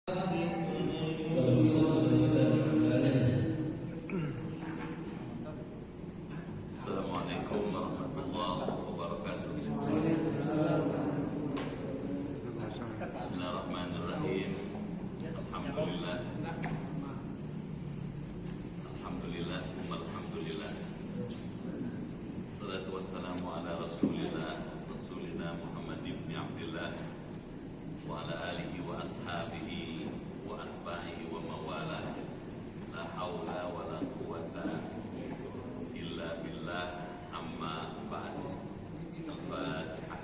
Assalamualaikum warahmatullahi wabarakatuh. Bismillahirrahmanirrahim. Alhamdulillah. Alhamdulillah. Alhamdulillah. Salatu wassalamu ala Rasulina Muhammad ibn Abdullah wa ala alihi wa ashabihi wa atba'ihi wa mawalah. La haula wa la quwata illa billah, amma ba'd. Al-Fatihah.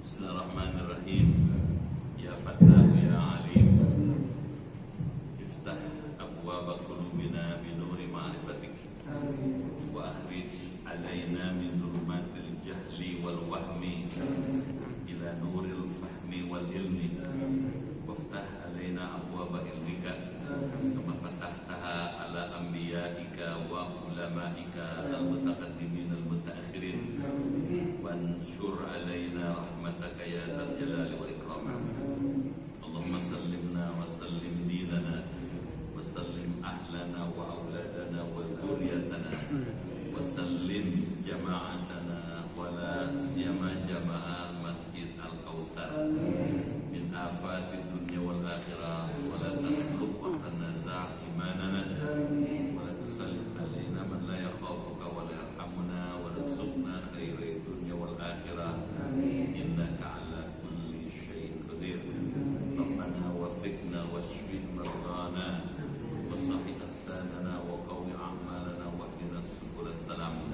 Bismillahirrahmanirrahim. Ya Fattah ya Alim, iftah abwaba qulubina bi nuri ma'rifatik wa akhrij alaina min dhulumatil jahli wal wahmi ila nuril fahmi wal ilmi waftah alaina abwaba ilmika kama fatahtaha ala anbiya'ika wa ulama'ika al-mutaqaddimin al-mutaakhirin wanshur alaina rahmataka ya dzal jalali wal ikram. Allahumma sallimna wa sallim dinana wa sallim ahlana wa auladana wa dhurriyyatana wa sallim jama'atana wa la siyama jama'ah Masjid Al-Kautsar min afatid dunya wal akhirah wa la tasluk wa tanaza' imanana wa la tusallit alaina man la yakhafuka wa la yarhamuna wa rizqna khairid dunya wal akhirah innaka ala kulli syai'in qadir. Rabbana wafiqna washfi mardana wa sahih assanana wa qawi a'malana wa hdina subul salam.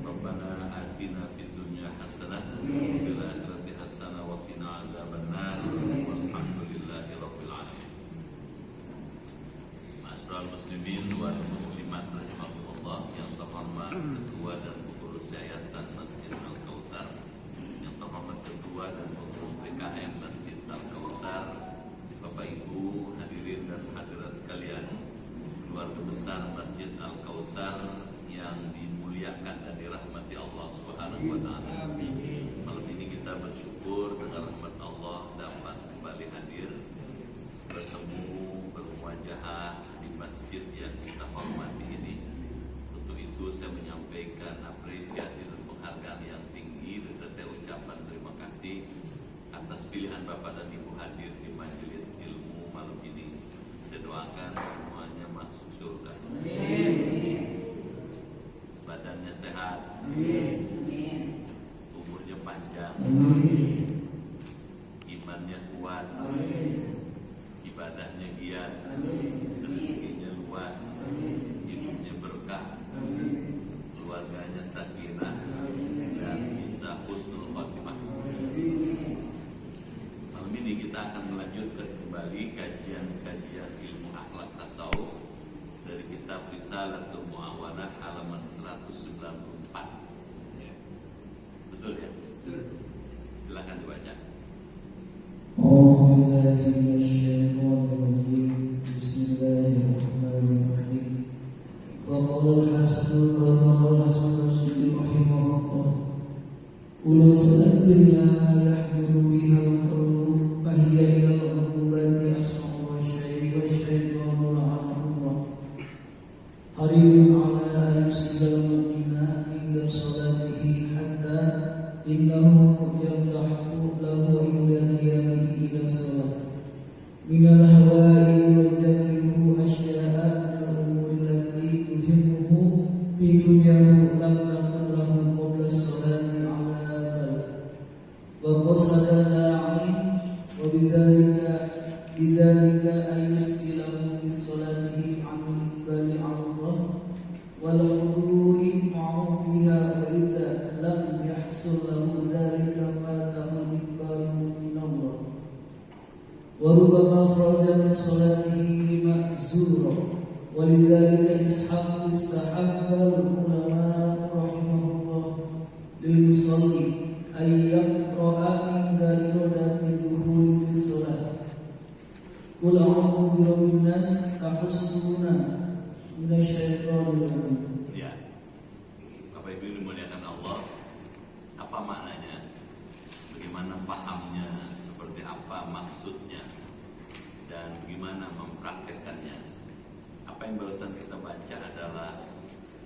Rabbana atina fid dunya hasanah wa fil akhirati hasanah wa qina adzabannar. Walhamdulillahi rabbil alamin. Ma'asyiral muslimin wal muslimat rahimakumullah, yang terhormat ketua dan pengurus yayasan Masjid Al-Kautsar, yang terhormat ketua dan pengurus PKM Masjid Al-Kautsar, Bapak Ibu hadirin dan hadirat sekalian, keluarga besar Masjid Al-Kautsar yang dimuliakan dan dirahmati Allah Subhanahu wa taala. Malam ini kita bersyukur dengan rahmat Allah dapat kembali hadir bertemu bermuajahah di masjid yang kita hormati ini. Untuk itu saya menyampaikan apresiasi dan penghargaan yang tinggi beserta ucapan terima kasih atas pilihan Bapak dan Ibu hadir di majelis ilmu malam ini. Saya doakan semuanya masuk surga. Badannya sehat, umurnya panjang, imannya kuat, ibadahnya giat, rezekinya luas, hidupnya berkah, keluarganya sakinah, dan bisa husnul khotimah. Malam ini kita akan melanjutkan kembali kajian-kajian ilmu akhlak tasawuf dari kitab Risalatul Mu'awanah halaman 194. Betul ya? Betul. Silakan dibaca. Bismillahirrahmanirrahim. Wa qala al-Hasan al-Basri rahimahullah, kullu salatin la yahmilu biha al-qulub fahiya ila al-qulubati asma'u wa syaitanu la'anahullah hariyun ala yusidal mu'mina inda salatihi hatta innahu yamdahu lahu wa yudakiyamihi ila salat minal hawa'i wa jakimuhu asya'a minal umuri allati yuhimmuhu fi dunyahu lam takun lahu qabla salati ala bal wa qasada la'in wa bidhalika ayuskilahu bi salatihi anul iqbali Allah wal huduri ma'u biha wa idha lam yahsul lahu dhalika fatahu iqbalu min Allah wa rubama kharaja min salatihi ma'zura wa lidhalika ishaq istahabba al-ulama rahimahullah lil musalli ay yaqra'a inda iradati dukhul fi salat Qul a'udzu birabbin nas tahussuna minasyaitonir rajim. Ya, Bapak Ibu dimuliakan Allah, apa maknanya? Bagaimana pahamnya? Seperti apa maksudnya? Dan bagaimana mempraktekkannya? Apa yang barusan kita baca adalah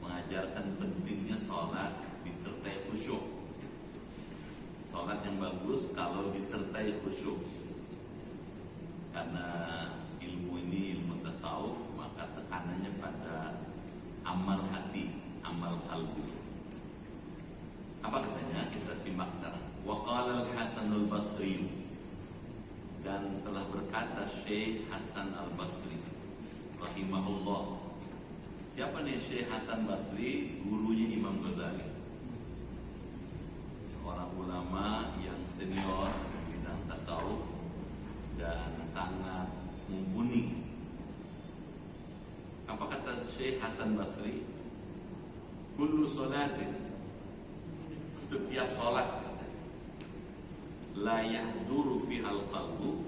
mengajarkan pentingnya sholat disertai khusyuk. Sholat yang bagus kalau disertai khusyuk. Karena ilmu ini ilmu tasawuf, maka tekanannya pada amal hati, amal qalbu. Apa katanya? Kita simak sekarang. Wa qala al-Hasan al-Basri, dan telah berkata Syekh Hasan al-Basri rahimahullah. Siapa nih Syekh Hasan Basri? Gurunya Imam Ghazali, seorang ulama yang senior di bidang tasawuf dan sangat mumpuni. Apa kata Syekh Hasan Basri? Kullu sholatin, setiap sholat la yahduru fihal qalbu,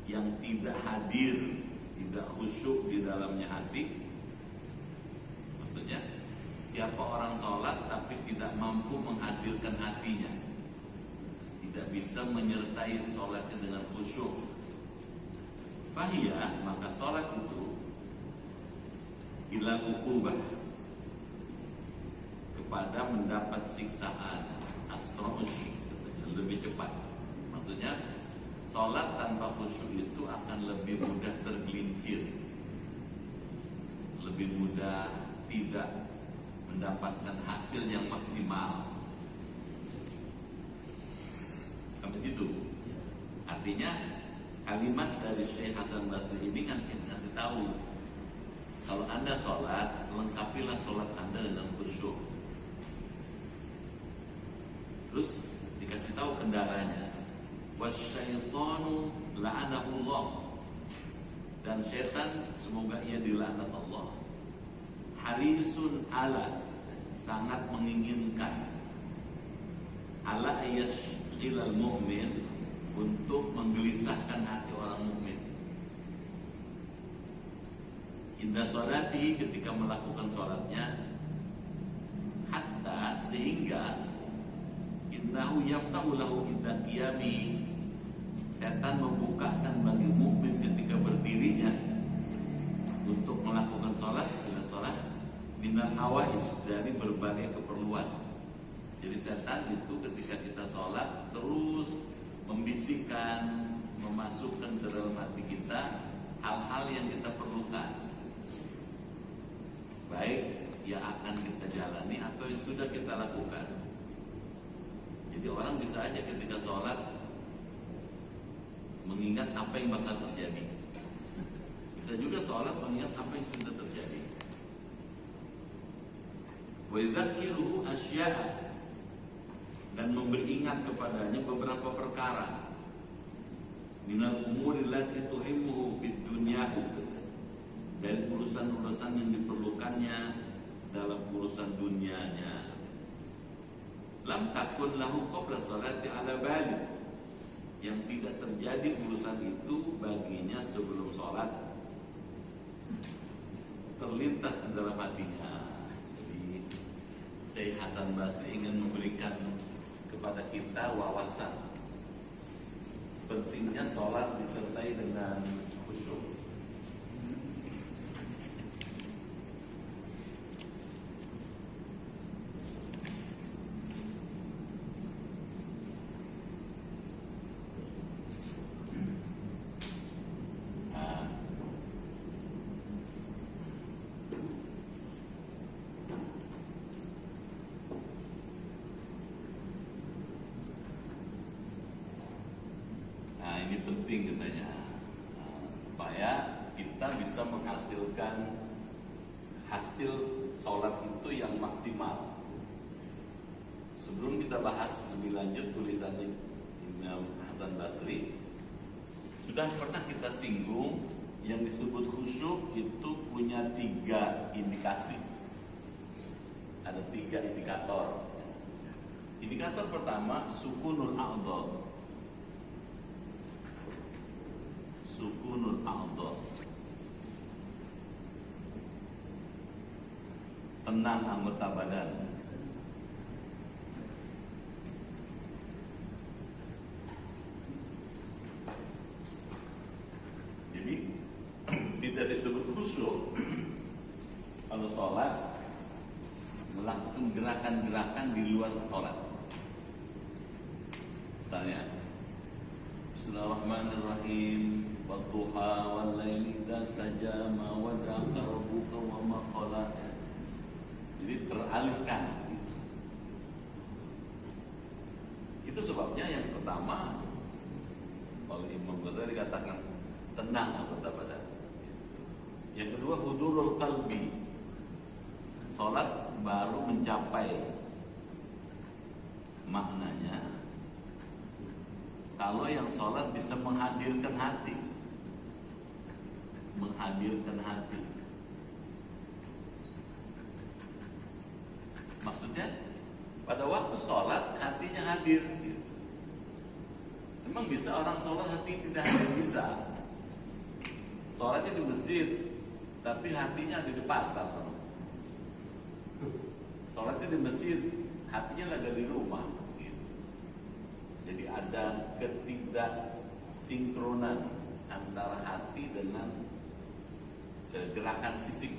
yang tidak hadir, tidak khusyuk di dalamnya hati. Maksudnya, siapa orang sholat tapi tidak mampu menghadirkan hatinya, tidak bisa menyertai sholatnya dengan khusyuk, fahiyah, maka sholat itu ila uqubah, kepada mendapat siksaan, asra'ush, lebih cepat. Maksudnya sholat tanpa khusyuk itu akan lebih mudah tergelincir, lebih mudah tidak mendapatkan hasil yang maksimal. Sampai situ. Artinya kalimat dari Syekh Hasan Basri ini kan kita kasih tahu, kalau Anda sholat, lengkapilah sholat Anda dengan khusyuk. Terus dikasih tahu kendalanya, wasyaitanu la'anahullah, dan syaitan semoga ia dilaknat Allah, harisun ala, sangat menginginkan, ala yashghilal mu'min, untuk menggelisahkan hati orang mukmin. Indah sholati, ketika melakukan sholatnya, hatta, sehingga innahu yaftahu lahu indah qiyami, setan membukakan bagi mukmin ketika berdirinya untuk melakukan sholat, minal hawaij, dari berbagai keperluan. Jadi setan itu ketika kita sholat terus membisikkan, memasukkan ke dalam hati kita hal-hal yang kita perlukan, baik yang akan kita jalani atau yang sudah kita lakukan. Jadi orang bisa aja ketika sholat mengingat apa yang bakal terjadi, bisa juga sholat mengingat apa yang sudah terjadi. Wa yadhkiruhu asya'a, dan memberi ingat kepadanya beberapa perkara, minal umuri allati tuhimmuhu fid dunyahu, dari urusan-urusan yang diperlukannya dalam urusan dunianya. Lam takun lahu qabla sholati ala bali, yang tidak terjadi urusan itu baginya sebelum sholat terlintas ke dalam hatinya. Jadi Syekh Hasan Basri ingin memberikan kepada kita wawasan pentingnya sholat disertai dengan khusyuk. Ini penting katanya, supaya kita bisa menghasilkan hasil sholat itu yang maksimal. Sebelum kita bahas lebih lanjut tulisannya Imam Hasan Basri, sudah pernah kita singgung yang disebut khusyuk itu punya 3 indikasi. Ada 3 indikator. Indikator pertama, sukunul a'dha. Sukunul a'dha. Tenang anggota badan. Jadi tidak disebut khusyuk kalau sholat melakukan gerakan-gerakan di luar sholat. Misalnya Bismillahirrahmanirrahim, wadduha wal laili idza saja ma wada'aka rabbuka wa ma qala. Jadi teralihkan. Itu sebabnya yang pertama oleh Imam Ghazali dikatakan tenang anggota badan. Yang kedua hudurul qalbi. Salat baru mencapai maknanya kalau yang salat bisa menghadirkan hati. Menghadirkan hati. Maksudnya pada waktu sholat hatinya hadir. Memang bisa orang sholat hati tidak hadir? Bisa. Sholatnya di masjid tapi hatinya ada di pasar. Sholatnya di masjid hatinya lagi di rumah. Jadi ada ketidaksinkronan antara hati dengan gerakan fisik.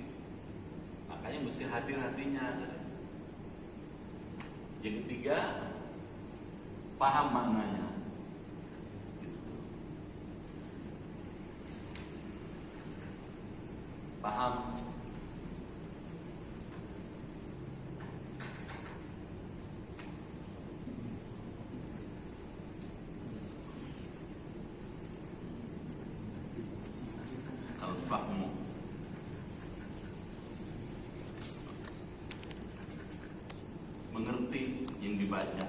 Makanya mesti hadir hatinya. Yang ketiga, paham maknanya. Paham. Al-fahmu. Mengerti yang dibaca.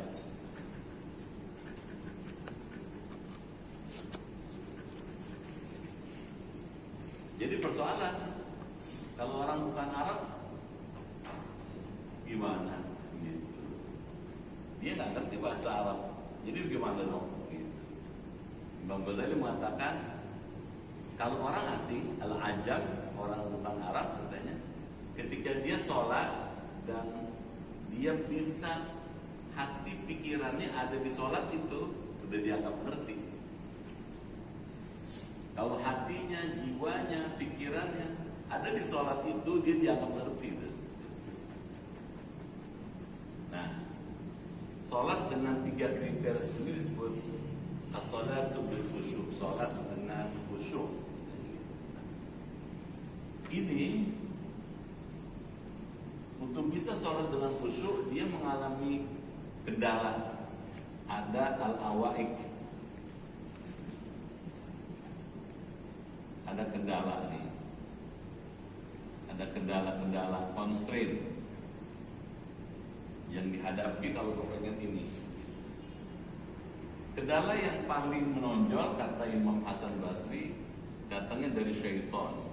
Jadi persoalan kalau orang bukan Arab gimana? Gitu. Dia nggak ngerti bahasa Arab. Jadi gimana dong? Gitu. Imam Ghazali mengatakan kalau orang asing, al-ajam, orang bukan Arab katanya, ketika dia sholat dan dia bisa hati pikirannya ada di sholat itu sudah dianggap ngerti. Kalau hatinya, jiwanya, pikirannya ada di sholat itu dia dianggap ngerti. Nah, sholat dengan 3 kriteria ini disebut as-sholatu bil khusyuk, sholat dengan khusyuk. Ini untuk bisa sholat dengan khusyuk dia mengalami kendala. Ada al-awaik, ada kendala nih, ada kendala-kendala constraint yang dihadapi kalau kepengen ini. Kendala yang paling menonjol kata Imam Hasan Basri datangnya dari syaitan.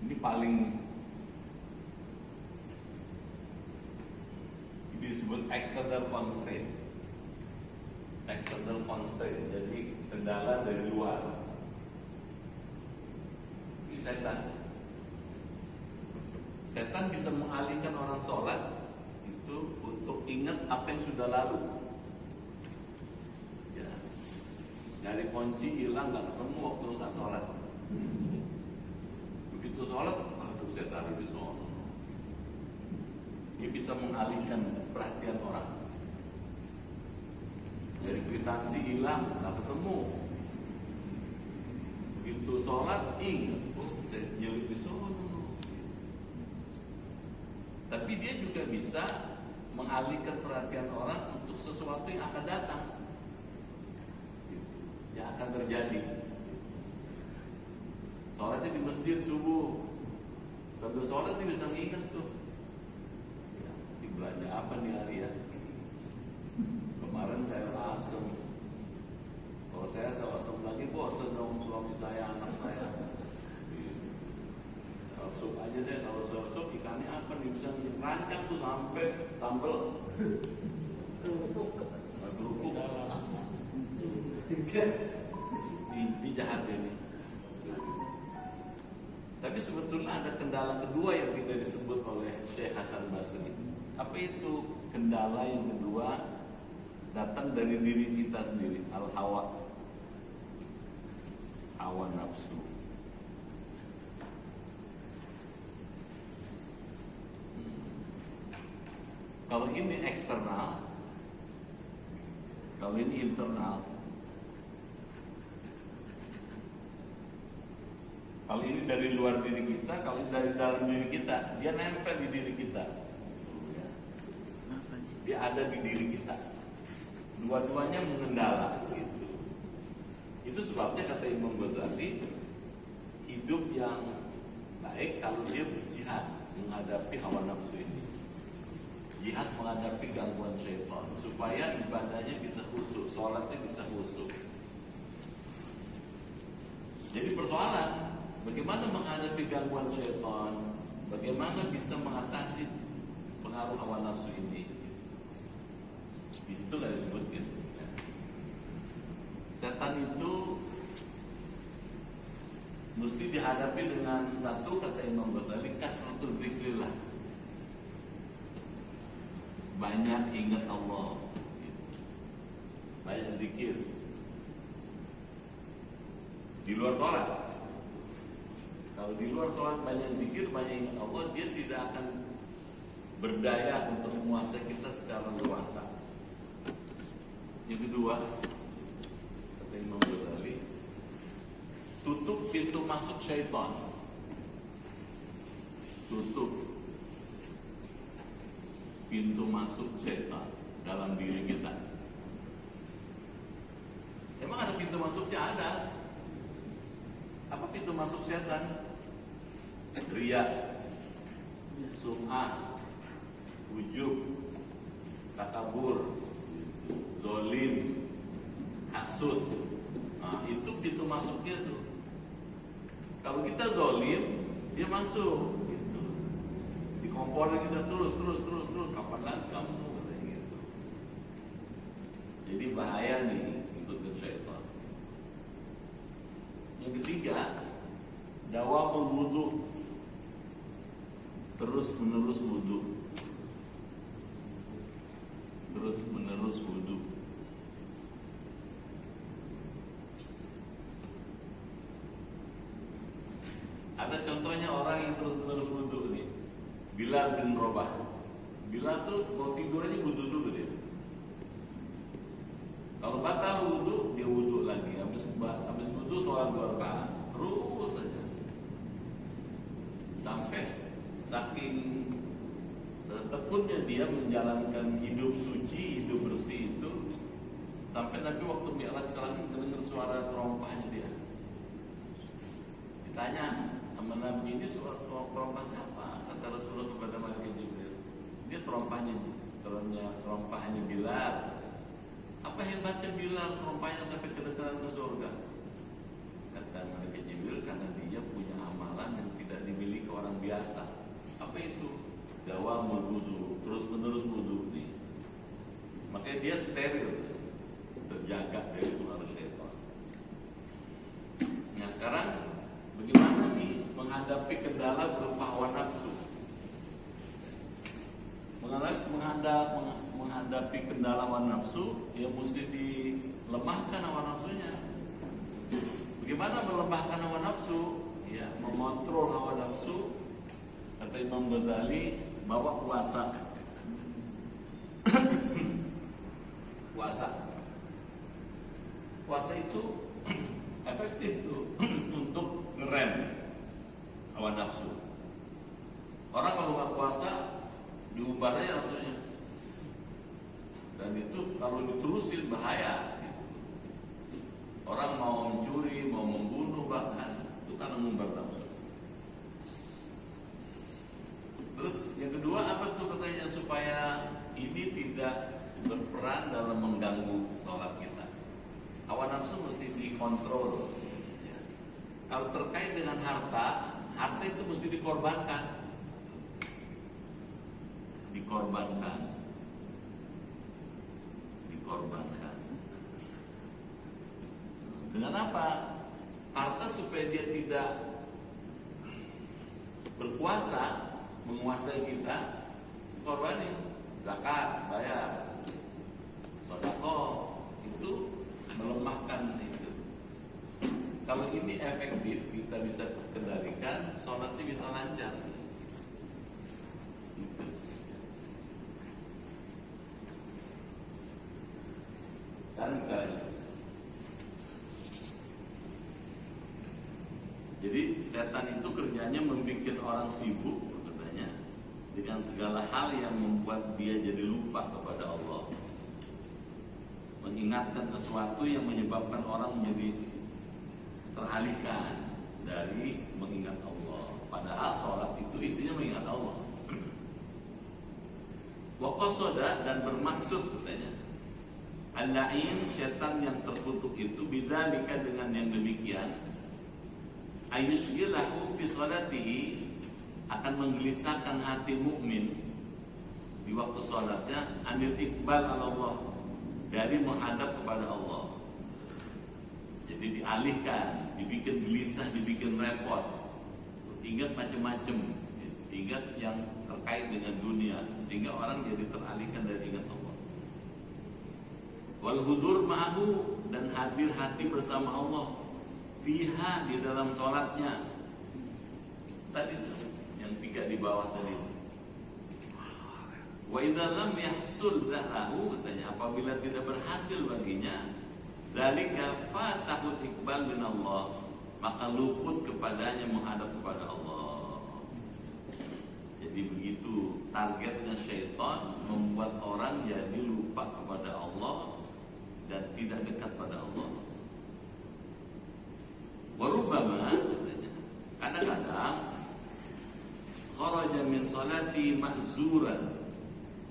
Ini paling disebut external constraint. External constraint, jadi kendala dari luar. Ini setan. Setan bisa mengalihkan orang sholat itu untuk ingat apa yang sudah lalu. Ya, dari kunci hilang nggak ketemu waktu nggak sholat. Begitu sholat, aduh saya taruh di sana. Dia bisa mengalihkan perhatian orang. Dari kwitansi hilang, nggak ketemu. Begitu sholat, ingat, saya nyelip di sana. Tapi dia juga bisa mengalihkan perhatian orang untuk sesuatu yang akan datang, yang akan terjadi. Sholatnya di masjid subuh, sambil sholat dia bisa ingat tuh. Di belanja apa nih hari ya? Kemarin saya asem. Kalau saya asem lagi bosan dong suami saya, anak saya. Kalau sup aja deh, kalau sup ikannya apa nih bisa rancang tuh sampai sambal. Ini jahat ini. Tapi sebetulnya ada kendala kedua yang tidak disebut oleh Syekh Hasan Basri. Apa itu kendala yang kedua? Datang dari diri kita sendiri, al-hawa, hawa nafsu. Kalau ini eksternal, kalau ini internal. Kalau ini dari luar diri kita, kalau ini dari dalam diri kita, dia nempel di diri kita. Dia ada di diri kita. Dua-duanya mengendala gitu. Itu sebabnya kata Imam Ghazali, hidup yang baik kalau dia berjihad menghadapi hawa nafsu ini. Jihad menghadapi gangguan syaitan supaya ibadahnya bisa khusyuk, sholatnya bisa khusyuk. Jadi persoalan, bagaimana menghadapi gangguan syaitan? Bagaimana bisa mengatasi pengaruh hawa nafsu ini? Di situ nggak disebutkan. Setan itu mesti dihadapi dengan satu, kata Imam Ghazali, kasratul dzikrillah. Banyak ingat Allah, banyak zikir. Di luar sholat. Kalau di luar sholat banyak zikir, banyak ingat Allah, dia tidak akan berdaya untuk menguasai kita secara luasa. Yang kedua, kata Imam Ghazali, tutup pintu masuk syaitan. Tutup pintu masuk syaitan dalam diri kita. Emang ada pintu masuknya? Ada. Apa pintu masuk syaitan? Riya, sum'ah, ujub, takabur, zolim, hasud. Nah, itu pintu masuknya tuh. Kalau kita zolim, dia masuk gitu. Di kompornya kita terus. Kapan lagi kamu? Gitu. Jadi bahaya nih ikut syaitan. Yang ketiga, dawamul wudu, terus menerus wudu. Ada contohnya orang yang terus wudu nih, Bilal bin Rabah. Bilal tuh mau tidur aja wudu dulu dia. Kalau batal wudu, dia wudu lagi. Habis wudu sholat 2 rakaat, terus saja. Sampai saking tekunnya dia menjalankan hidup suci, hidup bersih itu, sampai Nabi waktu Mi'raj ke langit mendengar suara terompahnya dia. Ditanya sama Nabi, ini suara terompah siapa? Kata Rasulullah kepada Malaikat Jibril, dia terompahnya Bilal. Apa hebatnya Bilal terompahnya sampai kedekatan ke surga? Kata Malaikat Jibril, karena dia punya amalan yang tidak dimiliki orang biasa. Apa itu? Dawamul wudu, terus menerus wudu nih. Makanya dia steril, terjaga dari pengaruh syaitan. Nah sekarang bagaimana nih menghadapi kendala berupa hawa nafsu? Menghadapi kendala hawa nafsu, ya mesti dilemahkan hawa nafsunya. Bagaimana melemahkan hawa nafsu? Ya, mengontrol hawa nafsu. Kata Imam Ghazali, bawa puasa. Puasa itu efektif tuh untuk ngerem hawa nafsu. Orang kalau nggak puasa diumbar aja nafsunya, dan itu kalau diterusin bahaya. Orang mau mencuri, mau membunuh bahkan, itu karena mengumbar nafsu. Terus yang kedua apa tuh katanya, supaya ini tidak berperan dalam mengganggu sholat kita. Hawa nafsu mesti dikontrol. Ya. Kalau terkait dengan harta itu mesti dikorbankan. Dengan apa? Harta supaya dia tidak berkuasa menguasai kita, korbanin. Zakat, bayar. Sedekah, itu melemahkan itu. Kalau ini efektif, kita bisa kendalikan, sholatnya bisa lancar. Gitu. Kan jadi setan itu kerjanya membuat orang sibuk katanya dengan segala hal yang membuat dia jadi lupa kepada Allah, mengingatkan sesuatu yang menyebabkan orang menjadi teralihkan dari mengingat Allah. Padahal sholat itu isinya mengingat Allah. Wa qasada, dan bermaksud katanya al-la'in, setan yang terkutuk itu, bidzalika, dengan yang demikian, ayyusghilahu fi sholatihi, akan menggelisahkan hati mukmin di waktu sholatnya, anil iqbal ala Allah, dari menghadap kepada Allah. Jadi dialihkan, dibikin gelisah, dibikin repot, ingat macam-macam, ingat yang terkait dengan dunia, sehingga orang jadi teralihkan dari ingat Allah. Wal hudur ma'ahu, dan hadir hati bersama Allah, fiha, di dalam sholatnya. Tadi yang 3 di bawah tadi. Wa idza lam yahsul lahu, katanya apabila tidak berhasil baginya, dzalika fatahul iqbal min Allah, maka luput kepadanya menghadap kepada Allah. Jadi begitu targetnya syaitan, membuat orang jadi lupa kepada Allah dan tidak dekat pada Allah. Warubbama, katanya kadang-kadang, kharaja min sholati ma'zuran,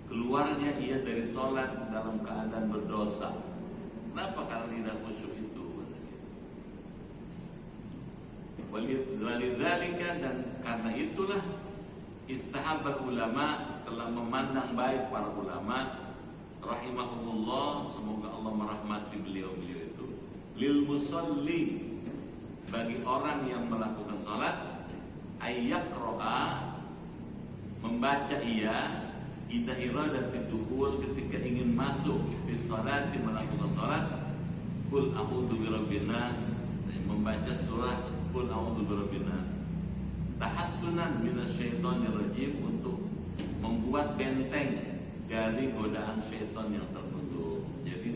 keluarnya ia dari sholat dalam keadaan berdosa. Kenapa? Karena tidak khusyuk itu. Walidzalika, dan karena itulah istahabal ulama, telah memandang baik para ulama rahimahumullah, semoga Allah merahmati beliau-beliau itu, lil musalli, bagi orang yang melakukan salat, ayyaqra'a, membaca ia, idza iradatul dukhul, ketika ingin masuk fi sholati, melakukan salat, qul a'udzu birabbin nas, membaca surah qul a'udzu birabbin nas, tahassunan minasyaitonir rajim, untuk membuat benteng dari godaan syaitan yang terkutuk. Jadi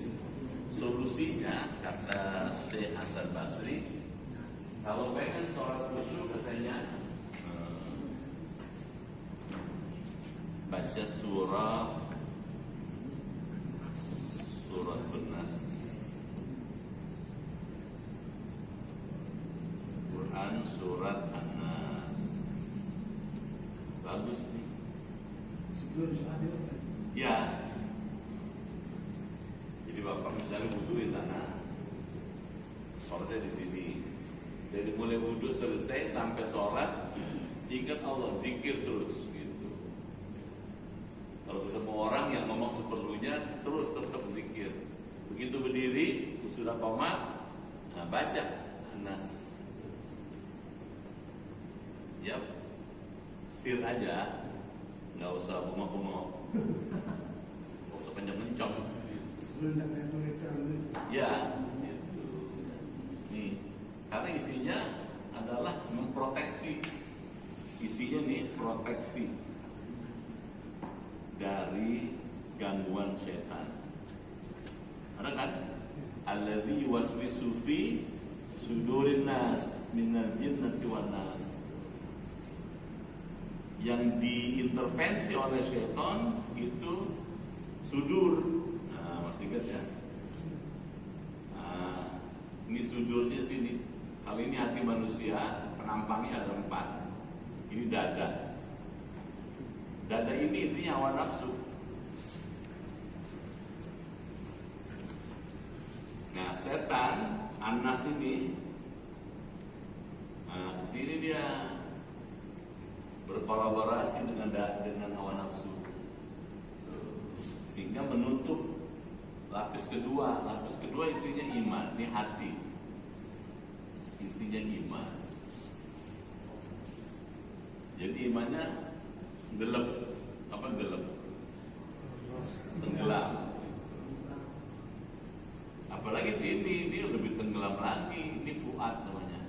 solusinya, kata Syekh Hasan Basri, kalau pengen sholat khusyuk, katanya baca surah An-Nas, Quran surat An-Nas. Bagus nih. Sebelum sholat itu. Ya. Jadi bapak misalnya wudhu di sana, sholatnya di sini. Dari mulai wudhu selesai sampai sholat, ingat Allah, zikir terus gitu. Kalau semua orang yang ngomong seperlunya, terus tetap zikir. Begitu berdiri, sudah qomat, nah baca An-Nas. Ya, sir aja, nggak usah bengok-bengok, nggak usah kencang-kencang. Ya, gitu. Nih. Karena isinya adalah memproteksi, isinya nih proteksi dari gangguan setan. Ada kan? Allazi yuwaswisu fi sudurin nas minal jinnati wan nas, yang diintervensi oleh setan itu sudur. Nah, masih ingat ya? Nah, ini sudurnya sini. Kalau ini hati manusia, penampangnya ada 4. Ini dada. Dada ini isinya hawa nafsu. Nah, setan, An-Nas ini, nah, kesini dia berkolaborasi dengan hawa nafsu, sehingga menutup lapis kedua. Lapis kedua isinya iman, ini hati. isinya iman. Jadi imannya gelap, apa gelap? Tenggelam. Apalagi sini, ini lebih tenggelam lagi. Ini fuad namanya.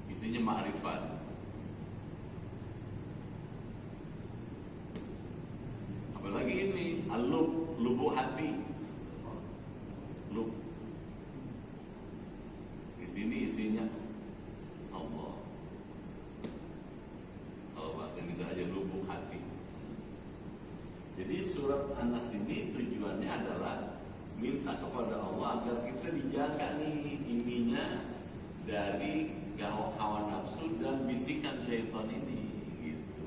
Isinya ma'rifat. Apalagi ini al-lub, lubuk hati. Lub. Di sini isinya Allah. Kalau bahasa Indonesia aja lubuk hati. Jadi surat An-Nas ini tujuannya adalah minta kepada Allah agar kita dijaga nih ininya dari hawa nafsu dan bisikan syaitan ini. Gitu.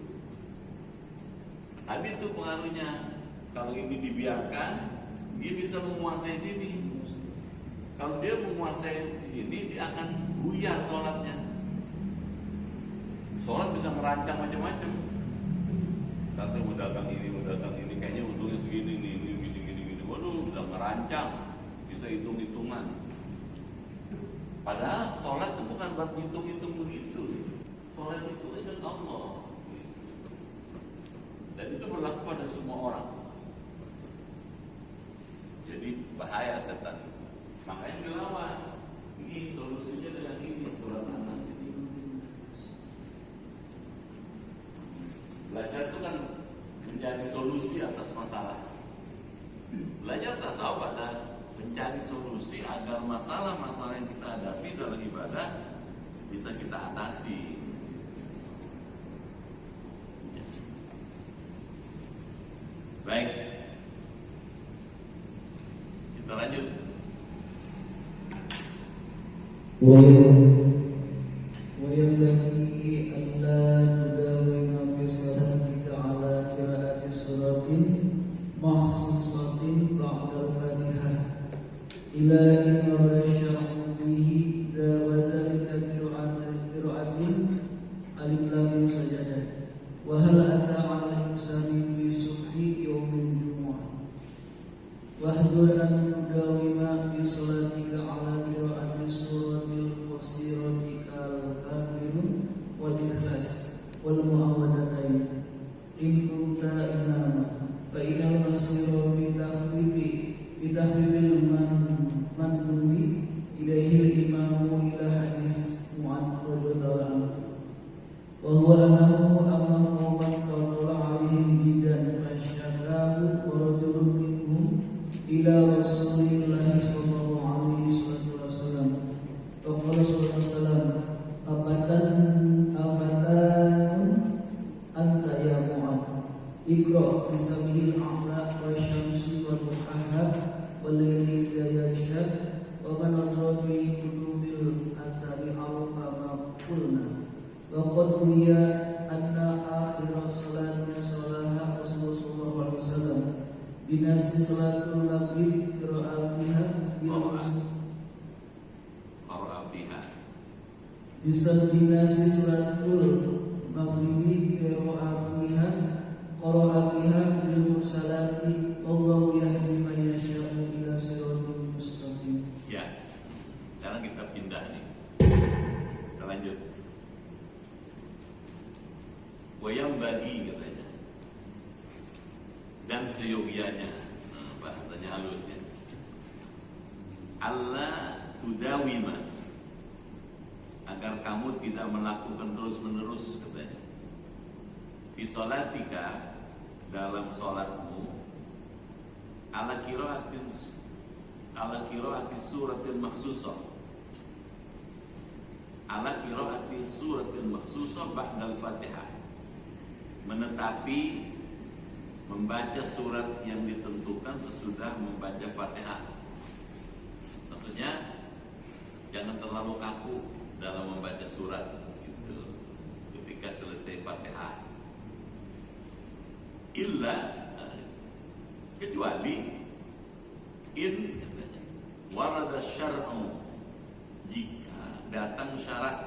Tadi itu pengaruhnya. Kalau ini dibiarkan, dia bisa menguasai sini. Kalau dia menguasai di sini, dia akan buyar sholatnya. Sholat bisa merancang macam-macam. Kata mau dagang ini, kayaknya untungnya segini nih, ini gini. Waduh, bisa merancang, bisa hitung-hitungan. Padahal sholat itu bukan buat hitung-hitung begitu. Sholat itu ingat Allah. Dan itu berlaku pada semua orang. Jadi bahaya setan. Makanya dilawan. Ini solusinya dengan ini surat An-Nas ini. Belajar itu kan menjadi solusi atas masalah. Belajar tasawuf adalah mencari solusi agar masalah-masalah yang kita hadapi dalam ibadah bisa kita atasi. Baik, kita lanjut. وينبغي ألا تداوم بصلاتك على قراءة سورة مخصوصة بعد الفاتحة إلى إن ورد الشرع به وذلك قراءة ألف لام سجدة وهل أتى على الإنسان في صبح يوم الجمعة واحذر أن تداوم بصلاتك على قراءة سورة القصيرة كالكافرون والإخلاص والمعوذتين إن كنت إماما فإن المصير بتحبيب المندوب إليه الإمام إلى حديث معاذ رضي الله عنه وهو أنه أما قوما فطلع عليهم جدا فشكاه ورجل منهم إلى رسول الله صلى الله عليه وسلم فقال صلى الله عليه وسلم أفتان أنت يا معاذ اقرأ بسمه الأعلى والشمس والضحاها والليل إذا يغشى ومن نظر في كتب الأثر عرف ما قلنا وقد روي أن آخر صلاة صلاها رسول الله صلى الله عليه وسلم بنفس صلاة المغرب قراءة بها بنفس صلاة المغرب قراءة بها بالمرسلات والله يهدي من يشاء إلى صراط مستقيم. Ya, sekarang kita pindah nih. Kita lanjut. Wayam bagi katanya. Dan seyogianya, bahasanya halusnya. Allah tudawima, agar kamu tidak melakukan terus-menerus katanya. Fi sholatika, dalam sholatmu, ala qiraati suratin makhsusah, ala qiraati suratin makhsusah ba'dal fatihah, menetapi membaca surat yang ditentukan sesudah membaca Fatihah. Maksudnya jangan terlalu kaku dalam membaca surat gitu, ketika selesai Fatihah. Illa, kecuali in katanya, warada syar'u, jika datang syarat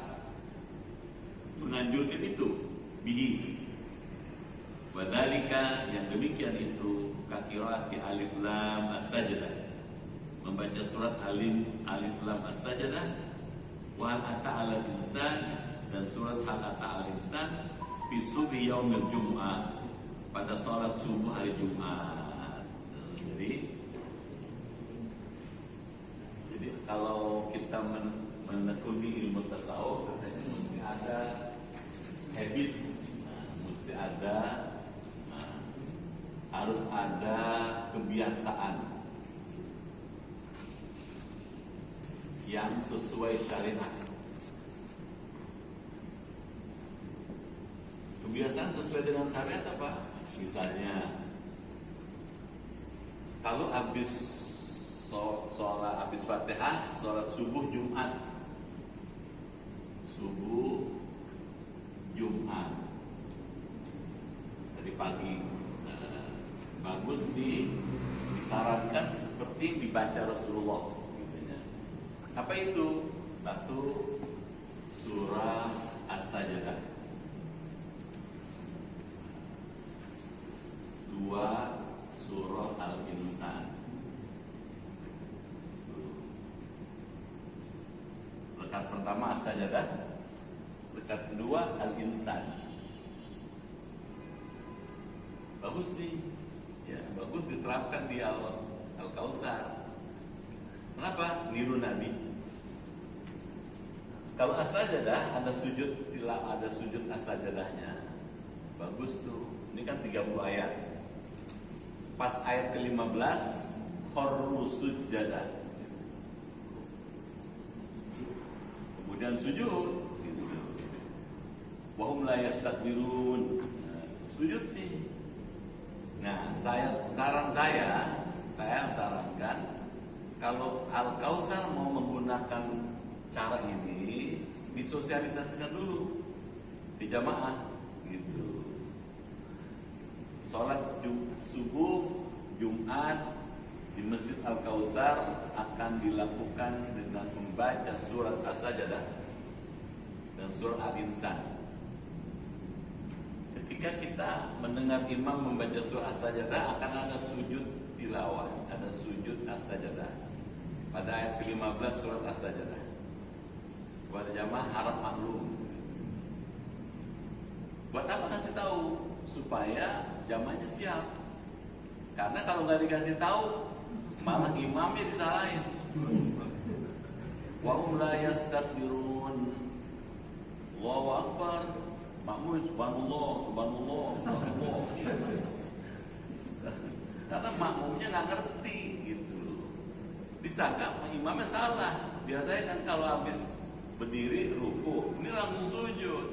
menganjurkan itu, bihi, wadhalika, yang demikian itu kakiraati alif lam as-sajdah, membaca surat alif lam as-sajdah wa hal ata 'alal insan, dan surat hal ata 'alal insan fi subhi yaumil jum'ah, pada sholat subuh hari Jumat. Jadi kalau kita menekuni ilmu tasawuf, mesti ada habit, mesti ada, harus ada kebiasaan yang sesuai syariat. Kebiasaan sesuai dengan syariat apa? Misalnya, kalau habis sholat, habis Fatihah, sholat subuh Jumat, tadi pagi, bagus disarankan seperti dibaca Rasulullah. Apa itu? 1, surah As-Sajdah. 2, surah Al-Insan. Rekat pertama As-Sajdah, rekat kedua Al-Insan. Bagus nih, ya, bagus diterapkan di Al-Kautsar. Kenapa? Niru Nabi. Kalau As-Sajdah ada sujud, ada sujud As-Sajdahnya. Bagus tuh. Ini kan 30 ayat. Pas ayat ke-15, kharru sujjadah. Kemudian sujud. Wa hum la yastakbirun. Sujud nih. Nah, saya sarankan kalau Al-Kautsar mau menggunakan cara ini, disosialisasikan dulu di jamaah gitu. Sholat subuh Jumat di Masjid Al-Kautsar akan dilakukan dengan membaca surat As-Sajdah dan surat Al-Insan. Ketika kita mendengar imam membaca surat As-Sajdah, akan ada sujud tilawah, ada sujud As-Sajdah pada ayat ke-15 surat As-Sajdah. Kepada jamaah harap maklum. Buat apa kasih tahu? Supaya jamaahnya siap. Karena kalau nggak dikasih tahu, malah imamnya disalahin. Wa hum la yastakbirun. Allahu Akbar. Makmum subhanallah, subhanallah, subhanallah. Karena makmumnya nggak ngerti gitu. Disangka imamnya salah. Biasanya kan kalau habis berdiri ruku, ini langsung sujud.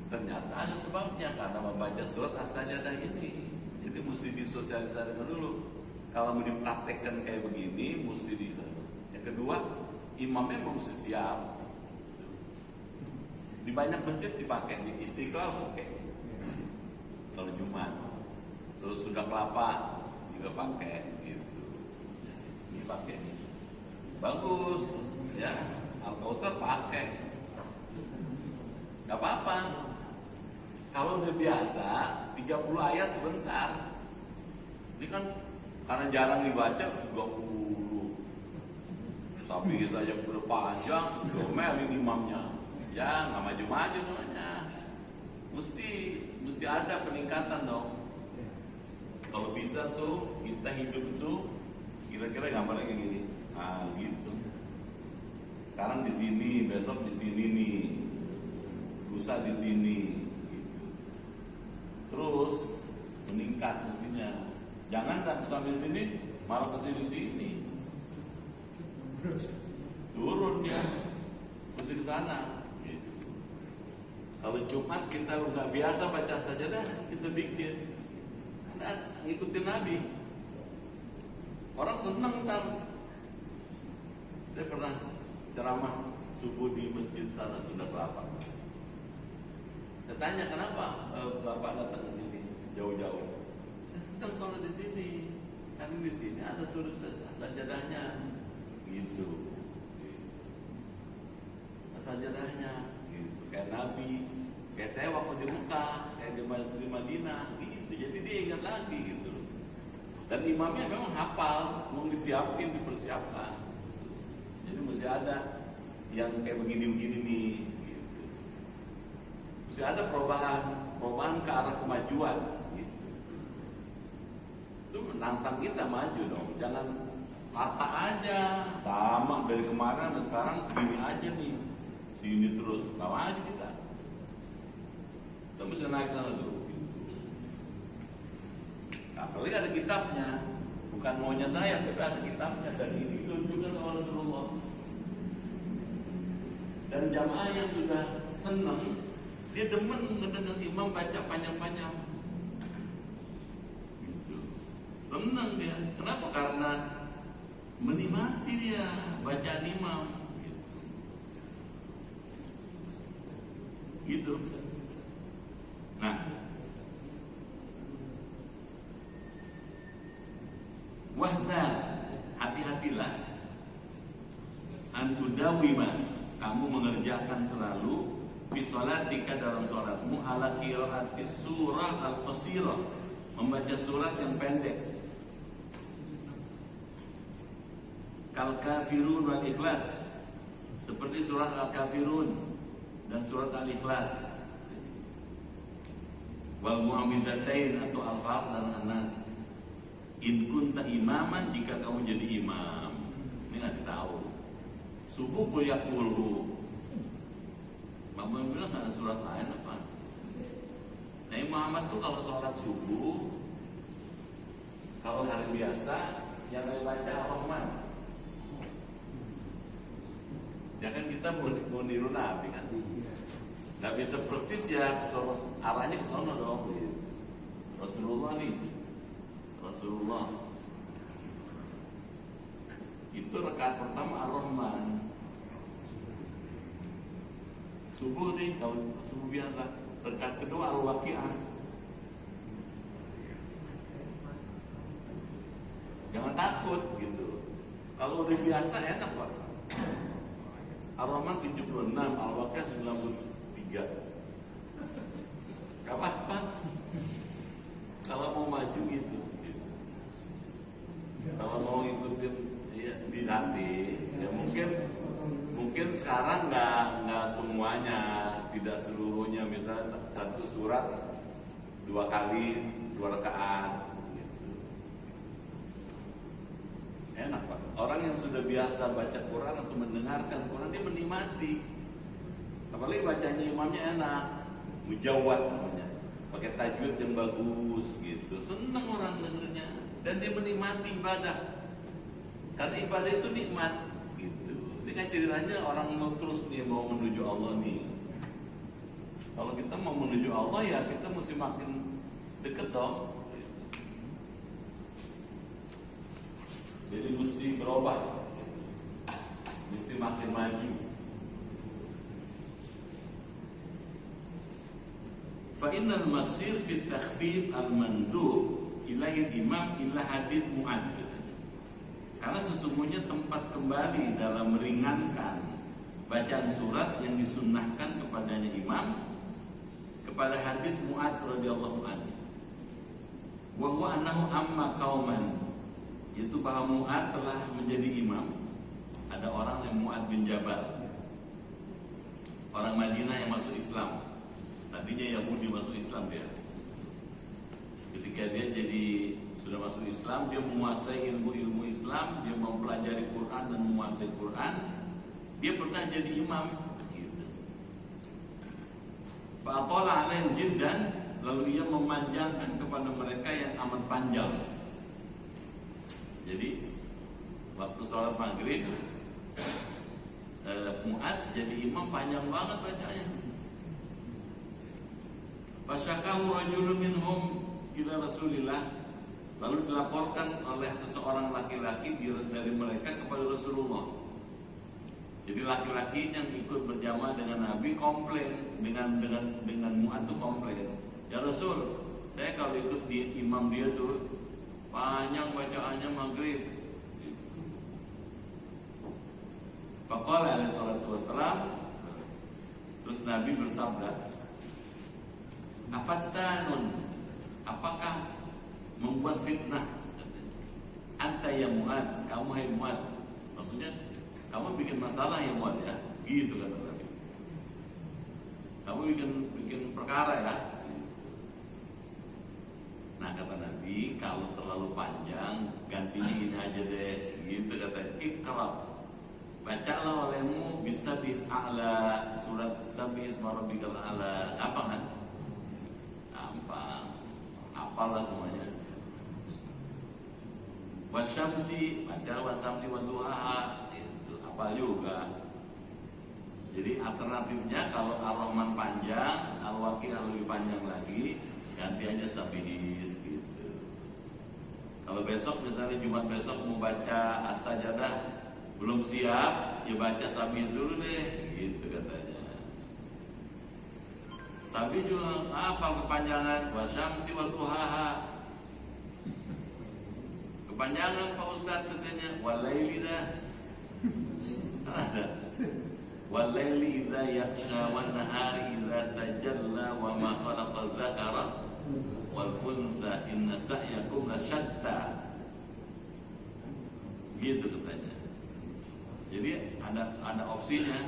Ternyata ada sebabnya, karena membaca surat As-Sajdah ini. Jadi mesti disosialisasikan dulu. Kalau mau dipraktekkan kayak begini, mesti di. Yang kedua, imamnya mesti siap. Di banyak masjid dipakai, di Istiqlal pakai. Kalau Jumat, terus sudah Kelapa juga pakai, gitu. Ini pakai, bagus, ya. Al-Kautsar pakai, nggak apa-apa. Kalau udah biasa 30 ayat sebentar. Ini kan karena jarang dibaca 30. Tapi saja berpanjang, domelin imamnya. Ya nggak maju-maju semuanya. Mesti ada peningkatan dong. Kalau bisa tuh kita hidup tuh kira-kira gambarnya kayak gini. Nah gitu. Sekarang di sini, besok di sini nih, lusa di sini, gitu. Terus meningkat mestinya. Jangan tak sampai sini, malah ke sini. Turun ya, mesti ke sana. Gitu. Kalau Jumat kita nggak biasa baca Sajdah, kita bikin. Karena ngikutin Nabi. Orang seneng kan. Saya pernah ceramah subuh di masjid sana Sunda Kelapa. Saya tanya kenapa Bapak datang ke sini jauh-jauh. Saya sedang sholat di sini. Karena di sini ada surat Sajadahnya, gitu. Sajadahnya, gitu. Kayak Nabi, kayak saya waktu di Mekah, kayak di Madinah, gitu. Jadi dia ingat lagi, gitu. Dan imamnya memang hafal, mau disiapin, dipersiapkan. Jadi mesti ada yang kayak begini-begini nih. Gitu. Mesti ada perubahan ke arah kemajuan. Gitu. Itu menantang kita maju dong, jangan rata aja, sama dari kemarin sampai sekarang segini aja nih, segini terus, nggak maju kita. Kita mesti naik sana dulu. Apalagi ada kitabnya, bukan maunya saya, tapi ada kitabnya, dan ini ditunjukkan oleh Rasulullah. Dan jamaah yang sudah senang, dia demen mendengar imam baca panjang-panjang. Gitu. Senang dia. Kenapa? Karena menikmati dia bacaan imam. Gitu. Nah, wahdar, hati-hatilah antudawima, kamu mengerjakan selalu fi sholatika, dalam sholatmu, ala qiraati surah al-qasirah, membaca surat yang pendek, kal kafirun wal ikhlas, seperti surat al-kafirun dan surat al-ikhlas, wal mu'awwidzatain atau al-falaq dan an-nas. In kunta imaman, jika kamu jadi imam. Ini ngasih tahu. Subuh kuliah kulu. Makmum bilang nggak ada surat lain apa? Nabi Muhammad tuh kalau sholat subuh, kalau hari biasa yang baca Ar-Rahman. Ya kan kita mau niru Nabi kan? Nggak bisa persis ya, arahnya ke sana dong. Rasulullah nih. Rasulullah itu rakaat pertama Ar-Rahman, subuh nih, kalau subuh biasa. Rakaat kedua Al-Waqi'ah. Jangan takut gitu. Kalau udah biasa enak Pak. Ar-Rahman 76, Al-Waqi'ah 93. Gak apa-apa. Kalau mau maju gitu. Kalau mau ikutin ya, nanti ya mungkin sekarang nggak semuanya, tidak seluruhnya, misalnya satu surat 2 kali 2 rakaat gitu. Enak Pak, orang yang sudah biasa baca Quran atau mendengarkan Quran, dia menikmati, apalagi bacanya imamnya enak, mujawad namanya, pakai tajwid yang bagus gitu, seneng orang dengernya. Dan dia menikmati ibadah, karena ibadah itu nikmat gitu. Ini kan ceritanya orang mau terus nih, mau menuju Allah nih. Kalau kita mau menuju Allah ya kita mesti makin deket dong. Jadi mesti berubah, mesti makin maju. Fa innal masir fi takhfif al-mandub ilahi imam illa hadith Mu'adz. Karena sesungguhnya tempat kembali dalam meringankan bacaan surat yang disunnahkan kepadanya imam, kepada hadis Mu'adz radhiyallahu anhu. Wa huwa annahu amma qauman, yaitu bahwa Mu'adz telah menjadi imam. Ada orang yang Mu'adz bin Jabal, orang Madinah yang masuk Islam. Tadinya Yahudi masuk Islam dia. Ketika dia sudah masuk Islam, dia menguasai ilmu-ilmu Islam, dia mempelajari Quran dan menguasai Quran, dia pernah jadi imam gitu. Fa'atala alaihim jiddan, lalu ia memanjangkan kepada mereka yang amat panjang. Jadi waktu sholat maghrib, Mu'adz jadi imam panjang banget bacanya. Fasyakahu rajulun minhum ila Rasulillah, lalu dilaporkan oleh seseorang laki-laki dari mereka kepada Rasulullah. Jadi laki-laki yang ikut berjamaah dengan Nabi komplain dengan Mu'adz itu komplain. Ya Rasul, saya kalau ikut di imam dia tuh panjang bacaannya maghrib. Faqala alaihi salatu wassalam, terus Nabi bersabda, afattanun, apakah membuat fitnah anta ya Mu'adz, kamu hai Mu'adz, maksudnya kamu bikin masalah ya Mu'adz ya, gitu kata Nabi. Kamu bikin perkara ya. Nah kata Nabi, kalau terlalu panjang gantinya ini aja deh, gitu kata. Iqra, bacalah olehmu bisa bis'a'la, surat Sabbi isma rabbikal a'la. Gampang kan? Gampang, apalah semuanya. Wasyamsi, baca wasyamsi wa duhaha, itu hafal juga. Jadi alternatifnya kalau Ar-Rahman panjang, Al-Waqi'ah lebih panjang lagi, ganti aja Sabihis gitu. Kalau besok misalnya Jumat besok mau baca As-Sajadah belum siap, ya baca Sabihis dulu deh, gitu katanya. Sabih juga apa kepanjangan? Wasyamsi wa duhaha. Kepanjangan Pak Ustadz katanya, walaili dah. Ada. Walaili idza yakhsha wan nahari idza tajalla wa ma khalaqa dzakara wal untha inna sa'yakum lasyatta. Gitu katanya. Jadi ada opsinya.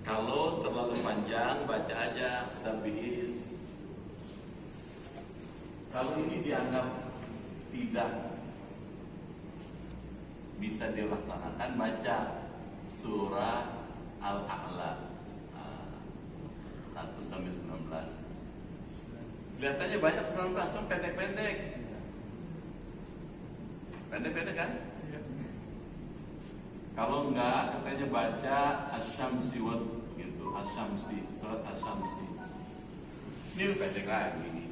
Kalau terlalu panjang baca aja Sabihis. Kalau ini dianggap tidak bisa dilaksanakan, baca surah Al-A'la 1 sampai 19. Kelihatannya banyak 19, pendek-pendek. Pendek-pendek kan? Kalau enggak, katanya baca Asy-Syamsi gitu, Asy-Syamsi, surat Asy-Syamsi. Ini pendek lagi.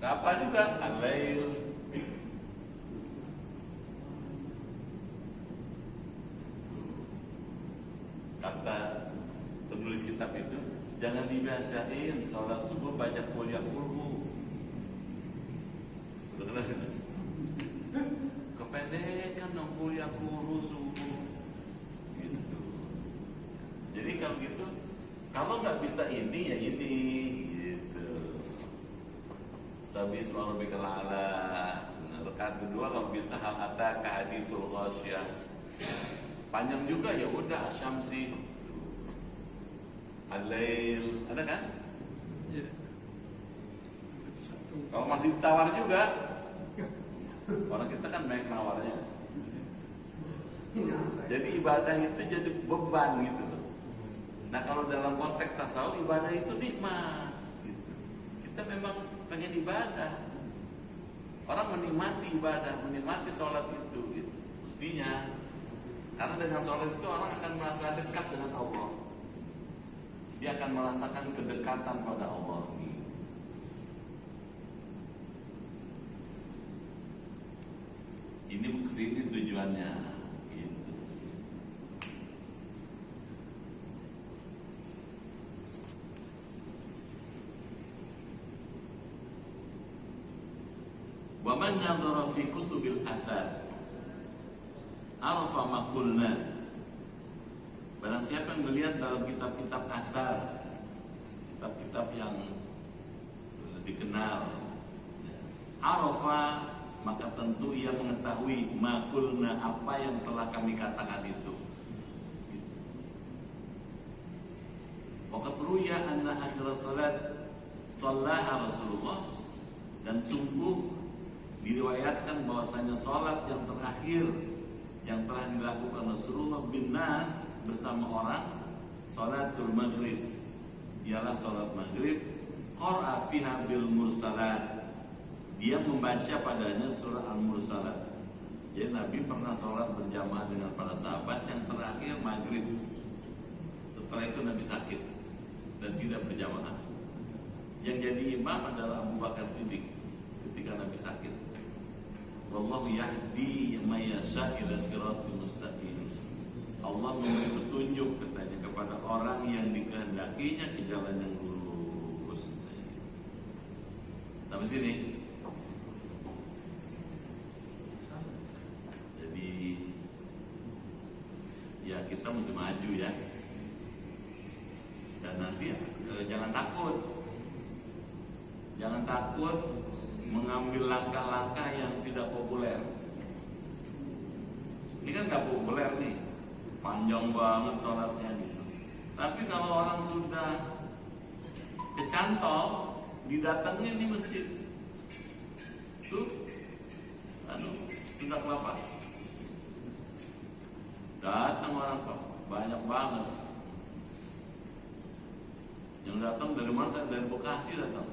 Enggak apa juga, Al-Lail. Kata penulis kitab itu, jangan dibiasain sholat subuh baca qul ya qul. Kependekan dong qul ya qul subuh. Gitu. Jadi kalau gitu, kalau nggak bisa ini ya ini, gitu. Sabbi isma rabbikal a'la. Rakaat kedua kalau bisa hal ataka haditsul ghasyiyah. Panjang juga ya udah Asy-Syamsi, Al-Lail, ada kan? Iya. Kalau masih tawar juga, orang kita kan banyak nawarnya. Jadi ibadah itu jadi beban gitu. Nah kalau dalam konteks tasawuf ibadah itu nikmat. Gitu. Kita memang pengen ibadah. Orang menikmati ibadah, menikmati sholat itu, gitu. Mestinya. Karena dengan sholat itu orang akan merasa dekat dengan Allah. Dia akan merasakan kedekatan pada Allah. Ini kesini tujuannya. Gitu. Wa man nadhara fi kutubil athar arafa makulna. Barang siapa yang melihat dalam kitab-kitab asar, kitab-kitab yang dikenal, arafa, maka tentu ia mengetahui makulna, apa yang telah kami katakan itu. Waqad ruya anna akhir salat shallaha Rasulullah, dan sungguh diriwayatkan bahwasanya salat yang terakhir yang telah dilakukan Rasulullah bin Nas bersama orang, salatul maghrib, ialah salat maghrib, qara'a fiha bil mursalat, dia membaca padanya surah al-mursalat. Jadi Nabi pernah salat berjamaah dengan para sahabat yang terakhir maghrib. Setelah itu Nabi sakit dan tidak berjamaah. Yang jadi imam adalah Abu Bakar Siddiq ketika Nabi sakit. Wallahu yahdi may yasha ila siratal mustaqim. Allah memberi petunjuk katanya kepada orang yang dikehendakinya ke jalan yang lurus. Sampai sini. Jadi ya kita mesti maju ya. Dan nanti jangan takut. Jangan takut mengambil langkah-langkah yang tidak populer. Ini kan nggak populer nih, panjang banget sholatnya gitu. Tapi kalau orang sudah kecantol, didatengin di masjid, tuh, Sunda Kelapa, datang orang banyak banget. Yang datang dari mana? Dari Bekasi datang.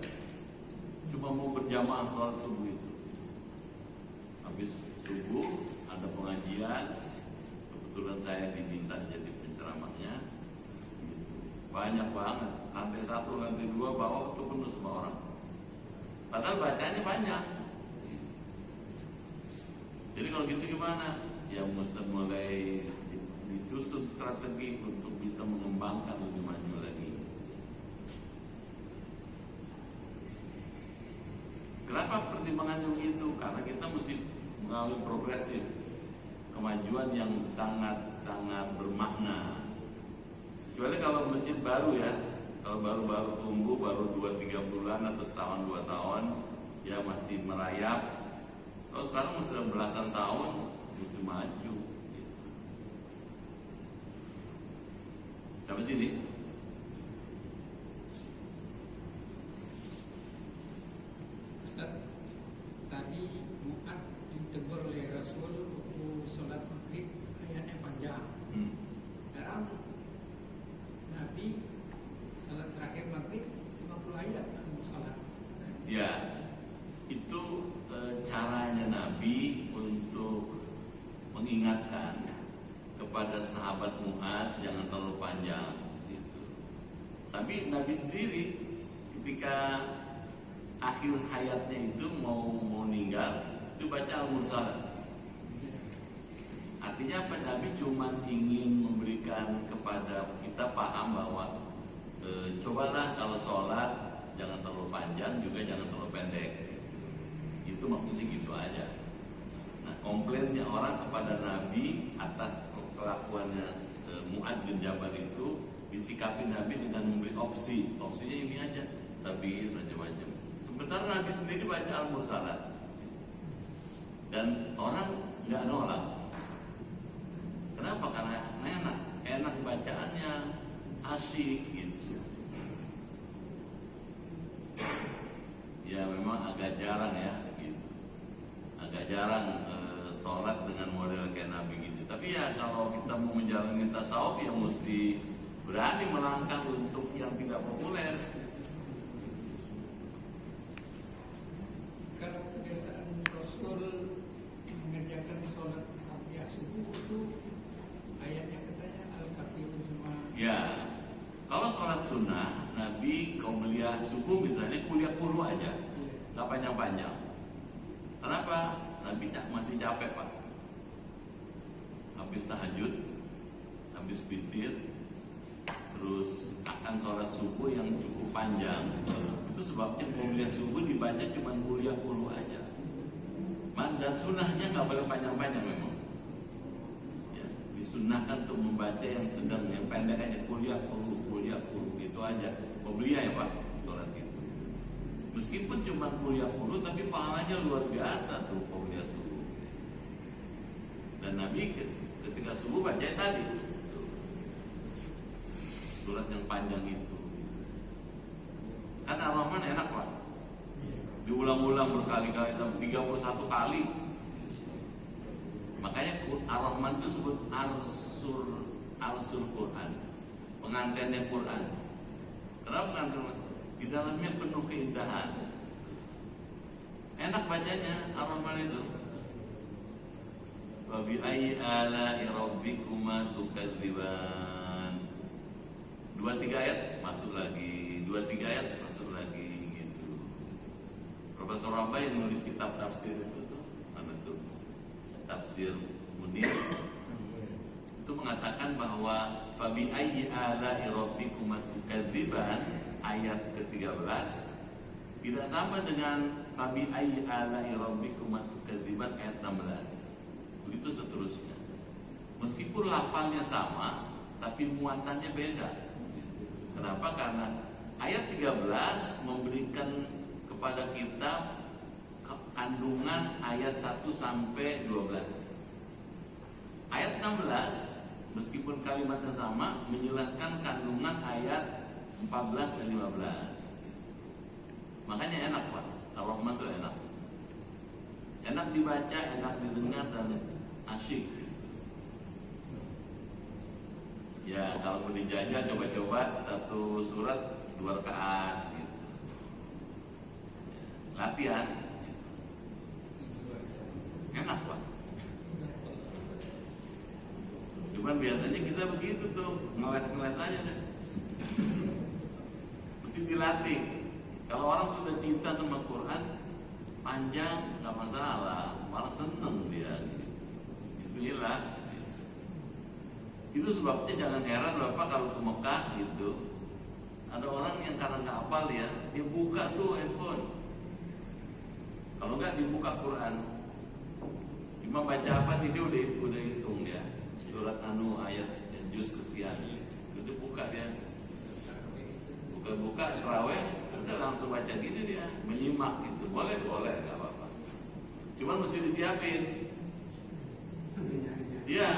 Cuma mau berjamaah sholat subuh itu. Habis subuh ada pengajian, kebetulan saya diminta jadi penceramahnya. Banyak banget, lantai 1, lantai 2, bawah itu penuh semua orang. Padahal bacanya banyak. Jadi kalau gitu gimana? Ya mesti mulai disusun strategi untuk bisa mengembangkan lebih maju lagi. Kenapa pertimbangannya begitu? Karena kita mesti mengalami progresif, kemajuan yang sangat bermakna. Kecuali kalau masjid baru ya, kalau baru tumbuh, baru 2-3 bulan atau setahun 2 tahun, ya masih merayap. Kalau sekarang sudah belasan tahun, mesti maju. Sampai sini. Ustaz, tadi Mu'ad ditegur oleh Rasul waktu sholat maghrib, ayatnya panjang. Sekarang Nabi sholat terakhir maghrib 50 ayat sholat. Ya, itu caranya Nabi untuk mengingatkan kepada sahabat Mu'ad jangan terlalu panjang gitu. Tapi Nabi sendiri ketika akhir hayatnya itu mau meninggal itu baca Al-Mursalat. Artinya apa? Nabi cuma ingin memberikan kepada kita paham bahwa cobalah kalau sholat jangan terlalu panjang juga jangan terlalu pendek. Itu maksudnya gitu aja. Nah, komplainnya orang kepada Nabi atas kelakuannya Mu'ad bin Jabal itu disikapi Nabi dengan memberi opsi. Opsinya ini aja, sabir macam-macam. Sebentar Nabi sendiri baca Al-Mursalat dan orang nggak nolak. Kenapa? Karena enak bacaannya, asyik gitu. Ya memang agak jarang ya gitu. Agak jarang sholat dengan model kayak Nabi gitu. Tapi ya kalau kita mau menjalani tasawuf ya mesti berani melangkah untuk yang tidak populer. Kalau kebiasaan Rasul mengerjakan sholat qabliyah subuh itu ayatnya katanya al-kafirun semua. Ya, kalau sholat sunnah Nabi qabliyah subuh misalnya kuliah puluh aja, nggak panjang-panjang. Kenapa? Nabi masih capek Pak. Habis tahajud, habis witir, terus akan sholat subuh yang cukup panjang. Itu sebabnya kuliah subuh dibaca cuma kuliah puluh aja. Dan sunnahnya nggak boleh panjang-panjang memang. Ya, disunahkan untuk membaca yang sedang, yang pendek aja kuliah puluh gitu aja. Kuliah ya Pak, sholat itu. Meskipun cuma kuliah puluh, tapi pahalanya luar biasa tuh kuliah subuh. Dan Nabi ketika subuh baca tadi surat yang panjang itu. Kan Ar-Rahman enak Pak, diulang-ulang berkali-kali, 31 kali. Makanya Ar-Rahman itu disebut Arsul Quran, pengantinnya Quran. Kenapa pengantin? Di dalamnya penuh keindahan. Enak bacanya Ar-Rahman itu. Wa bi ayyi ala'i rabbikuma tukadziban. 2-3 ayat masuk lagi, 2-3 ayat masuk lagi gitu. Profesor Rabai nulis kitab tafsir itu tuh, mana tuh? Tafsir Munir. Itu mengatakan bahwa fa bi ayyi ala'i rabbikuma tukadziban ayat ke-13 tidak sama dengan fabi ayyi ala'i rabbikum tukadziban ayat 16. Begitu seterusnya. Meskipun lafalnya sama, tapi muatannya beda. Kenapa? Karena ayat 13 memberikan kepada kita kandungan ayat 1 sampai 12. ayat 16 meskipun kalimatnya sama menjelaskan kandungan ayat 14 dan 15. Makanya enak Pak, Ar-Rahman itu enak. Enak dibaca, enak didengar dan asyik. Ya kalau mau dijajah coba-coba satu surat 2 rakaat gitu. Latihan. Enak Pak. Cuman biasanya kita begitu tuh, ngeles-ngeles aja deh. Mesti dilatih. Kalau orang sudah cinta sama Quran, panjang nggak masalah, malah seneng dia. Gitu. Bismillah. Itu sebabnya jangan heran Bapak kalau ke Mekah gitu, ada orang yang karena nggak hafal ya, dia buka tuh handphone. Kalau nggak dibuka Quran, cuma baca apa nih dia udah hitung ya. Surat ayat juz kesekian itu buka dia, buka terawih, kita langsung baca gini dia, menyimak gitu, boleh nggak apa-apa. Cuman mesti disiapin. Iya,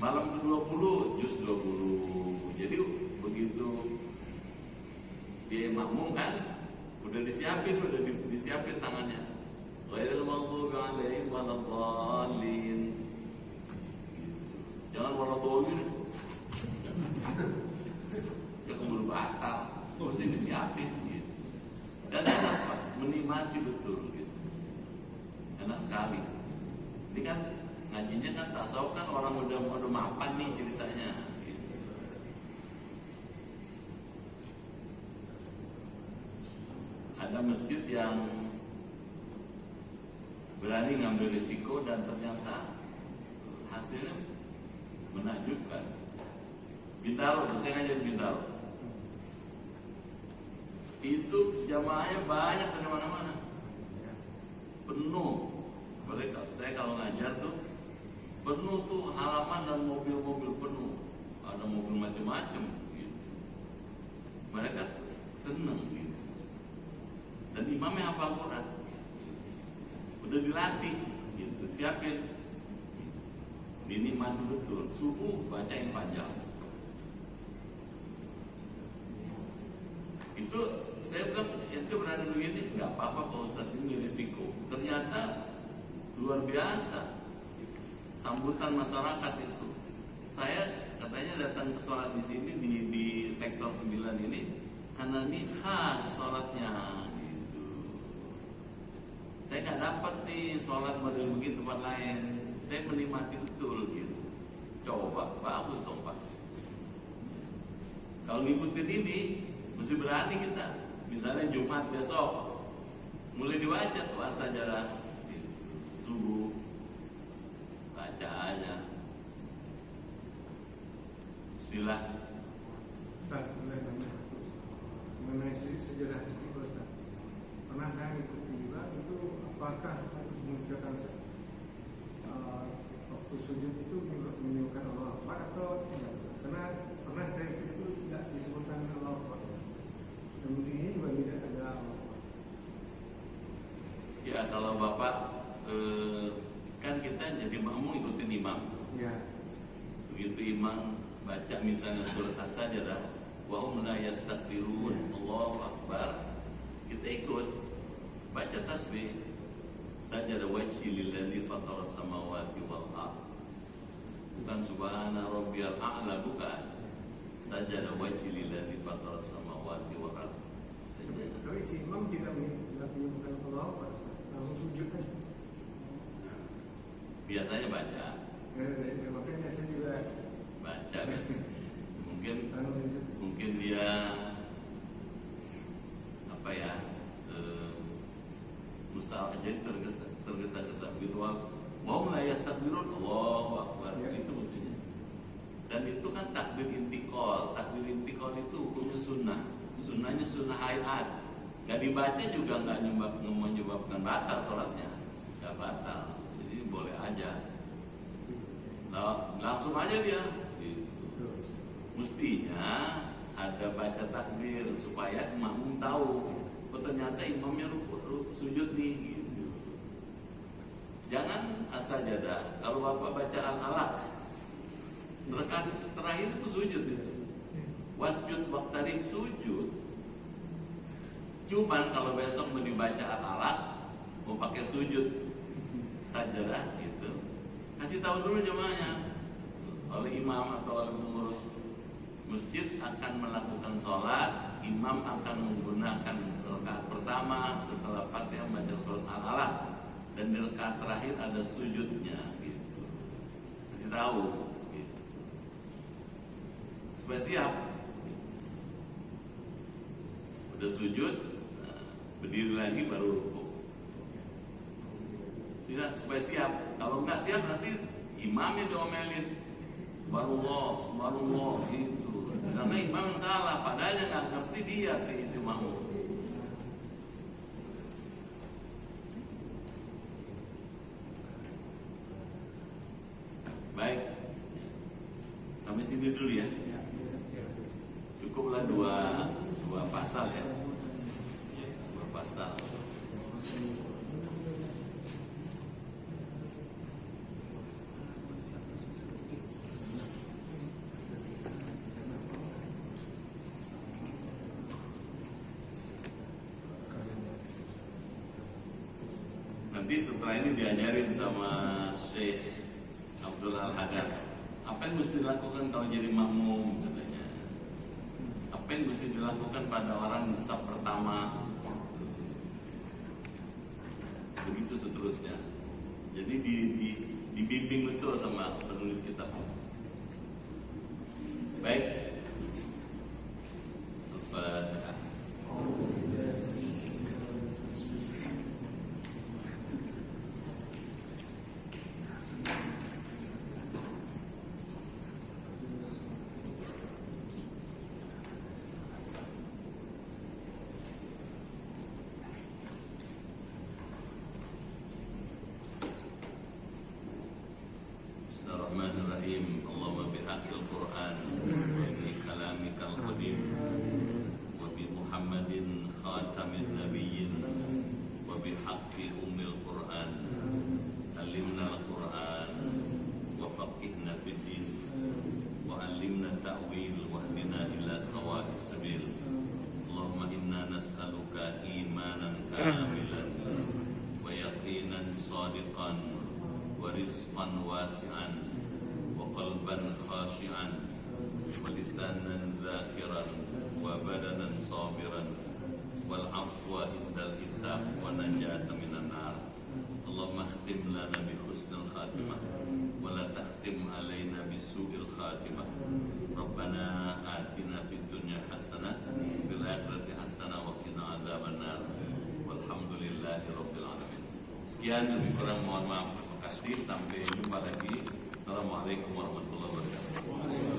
malam ke-20 juz 20. Jadi begitu dia makmum kan, udah disiapin tangannya. Ghairil maghdubi 'alaihim waladdallin. Jangan waladhdallin. Ya keburu batal, mesti disiapin gitu. Dan enak Pak, menikmati betul gitu. Enak sekali. Ini kan ngajinya kan tasawuf kan orang udah mapan nih ceritanya gitu. Ada masjid yang berani ngambil risiko dan ternyata hasilnya menakjubkan. Bintaro, saya ngajar di Bintaro. Itu jamaahnya banyak dari mana-mana, penuh. Apalagi saya kalau ngajar tuh penuh tuh halaman dan mobil-mobil penuh, ada mobil macam-macam gitu. Mereka tuh seneng gitu. Dan imamnya hafal Quran, udah dilatih gitu, siapin. Ini mati betul, subuh baca yang panjang. Itu saya bilang, itu berani dulu ini, nggak apa-apa Pak Ustadz, ini risiko. Ternyata luar biasa sambutan masyarakat itu. Saya katanya datang ke sholat di sini di sektor 9 ini karena ini khas sholatnya gitu. Saya nggak dapat nih sholat model begitu tempat lain. Saya menikmati betul gitu. Coba, bagus dong Pak. Kalau ngikutin ini, mesti berani kita. Misalnya Jumat besok, mulai dibaca tuh as-sajadah gitu. Subuh, baca aja. Bismillah. Ustaz, mengenai sejarah itu Ustaz, pernah saya ikuti juga itu, apakah mengucapkan waktu sujud itu menyebutkan Allah Akbar atau tidak? Karena pernah saya itu tidak disebutkan Allah Akbar. Dan ini juga tidak ada Allah Akbar. Ya kalau Bapak kan kita jadi makmum ikutin imam. Ya. Begitu imam baca misalnya surat as-sajadah, wa hum la yastakbirun, Allahu Akbar, kita ikut baca tasbih. Sajada wajhi lilladzi fatara samawati wal ardh. Bukan subhana rabbiyal a'la, bukan. Sajada wajhi lilladzi fatara samawati wal ardh. Tapi si imam tidak menyebutkan Allah Akbar, langsung sujud kan? Biasanya baca. Ya, makanya saya juga Baca kan. langsung sujud. Mungkin dia apa ya? Musal aja tergesa-gesa begitu. Wa la yastakbirun, Allahu Akbar. Ya. Itu mestinya. Dan itu kan takbir intiqal. Takbir intiqal itu hukumnya sunnah. Sunnahnya sunnah hayat. Gak dibaca juga nggak menyebabkan batal sholatnya. Gak batal. Jadi boleh aja. Nah, langsung aja dia. Gitu. Mestinya ada baca takbir supaya makmum tahu. Oh ternyata imamnya sujud nih gitu. Jangan as-sajadah. Kalau Bapak baca Al-Alaq, rakaat terakhir itu sujud itu. Wasjud waqtarib, sujud. Cuman kalau besok mau dibaca Al-Alaq, mau pakai sujud sajadah itu, kasih tahu dulu jemaahnya, oleh imam atau oleh pengurus masjid akan melakukan sholat, imam akan menggunakan rakaat pertama setelah Fatihah baca surat Al-Alaq, dan di rakaat terakhir ada sujudnya gitu. Kasih tahu gitu. Supaya siap. Udah sujud, berdiri lagi baru rukuk. Supaya siap. Kalau nggak siap nanti imamnya diomelin. Subhanallah gitu. Karena imam yang salah, padahal yang nggak ngerti dia itu makmum. Baik, sampai sini dulu ya. Cukuplah dua pasal ya. Dua pasal. Nanti setelah ini diajarin sama Syekh Abdul Al-Hadad apa yang mesti dilakukan kalau jadi makmum katanya. Apa yang mesti dilakukan pada orang di saf pertama. Begitu seterusnya. Jadi dibimbing betul sama penulis kitab. Baik. Al-Fatihah. Bismillahirrahmanirrahim. Allahumma bihaqqil Qur'an wa bi kalamikal qadim wa bi Muhammadin khatamin nabiyyin wa bi haqqi ummil Qur'an alimna al-Qur'an wa faqihna fid din wa alimna ta'wil wa hdina ila sawa'is sabil. Allahumma inna nas'aluka imanan kamilan wa yaqinan sadiqan wa rizqan wasi'an wa qalban khashi'an wa lisanan dhakiran wa badanan sabiran wal afwa indal hisab wa najata minan nar. Allahumma khtim lana bi husnil khatimah wa la takhtim alaina bi su'il khatimah. Rabbana atina fid dunya hasanah fil akhirati hasanah wa qina adzaban nar. Walhamdulillahi rabbil alamin. Sekian, lebih kurang mohon maaf. Terima kasih, sampai jumpa lagi. Assalamualaikum warahmatullahi wabarakatuh.